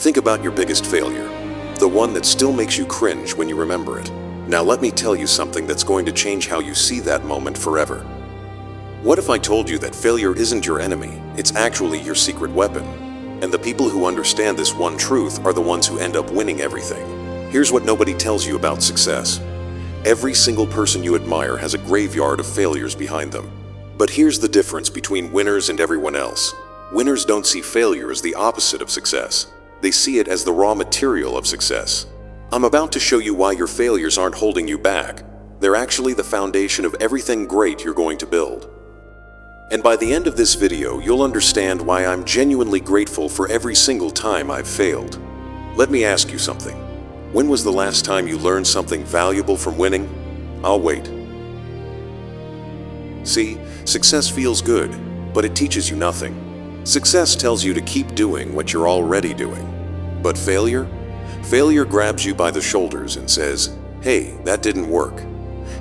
Think about your biggest failure, the one that still makes you cringe when you remember it. Now let me tell you something that's going to change how you see that moment forever. What if I told you that failure isn't your enemy, it's actually your secret weapon? And the people who understand this one truth are the ones who end up winning everything. Here's what nobody tells you about success. Every single person you admire has a graveyard of failures behind them. But here's the difference between winners and everyone else. Winners don't see failure as the opposite of success. They see it as the raw material of success. I'm about to show you why your failures aren't holding you back. They're actually the foundation of everything great you're going to build. And by the end of this video, you'll understand why I'm genuinely grateful for every single time I've failed. Let me ask you something. When was the last time you learned something valuable from winning? I'll wait. See, success feels good, but it teaches you nothing. Success tells you to keep doing what you're already doing. But failure? Failure grabs you by the shoulders and says, "Hey, that didn't work.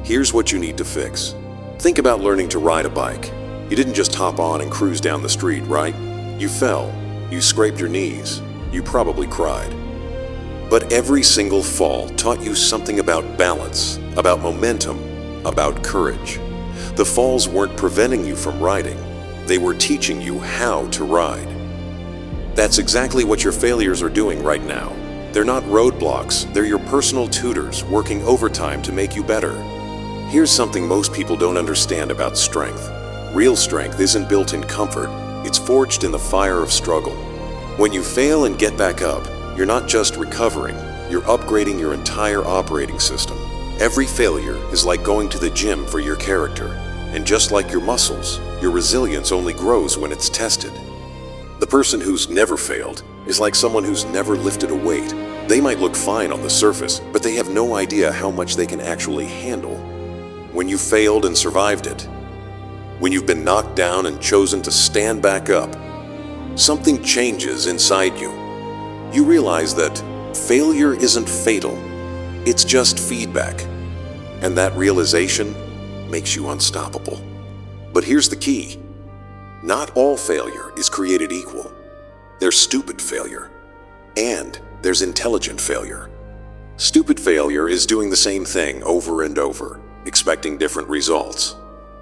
Here's what you need to fix." Think about learning to ride a bike. You didn't just hop on and cruise down the street, right? You fell, you scraped your knees, you probably cried. But every single fall taught you something about balance, about momentum, about courage. The falls weren't preventing you from riding. They were teaching you how to ride. That's exactly what your failures are doing right now. They're not roadblocks, they're your personal tutors working overtime to make you better. Here's something most people don't understand about strength. Real strength isn't built in comfort, it's forged in the fire of struggle. When you fail and get back up, you're not just recovering, you're upgrading your entire operating system. Every failure is like going to the gym for your character. And just like your muscles, your resilience only grows when it's tested. The person who's never failed is like someone who's never lifted a weight. They might look fine on the surface, but they have no idea how much they can actually handle. When you failed and survived it, when you've been knocked down and chosen to stand back up, something changes inside you. You realize that failure isn't fatal, it's just feedback. And that realization makes you unstoppable. But here's the key. Not all failure is created equal. There's stupid failure, and there's intelligent failure. Stupid failure is doing the same thing over and over, expecting different results.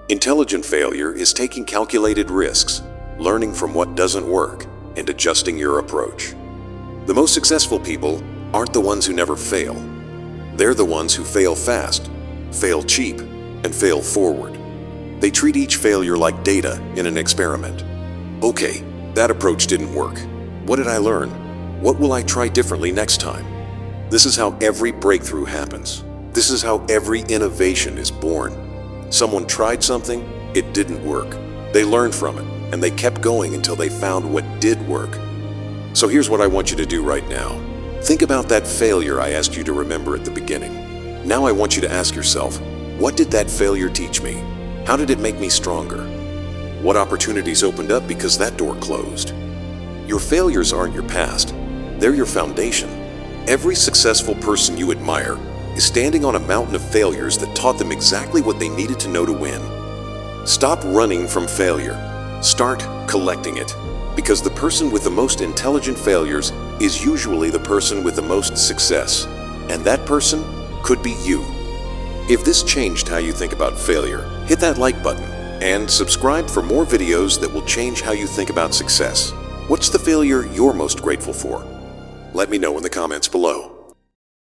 Intelligent failure is taking calculated risks, learning from what doesn't work, and adjusting your approach. The most successful people aren't the ones who never fail. They're the ones who fail fast, fail cheap, and fail forward. They treat each failure like data in an experiment. Okay, that approach didn't work. What did I learn? What will I try differently next time? This is how every breakthrough happens. This is how every innovation is born. Someone tried something, it didn't work. They learned from it, and they kept going until they found what did work. So here's what I want you to do right now. Think about that failure I asked you to remember at the beginning. Now I want you to ask yourself, what did that failure teach me? How did it make me stronger? What opportunities opened up because that door closed? Your failures aren't your past, they're your foundation. Every successful person you admire is standing on a mountain of failures that taught them exactly what they needed to know to win. Stop running from failure. Start collecting it. Because the person with the most intelligent failures is usually the person with the most success. And that person could be you. If this changed how you think about failure, hit that like button and subscribe for more videos that will change how you think about success. What's the failure you're most grateful for? Let me know in the comments below.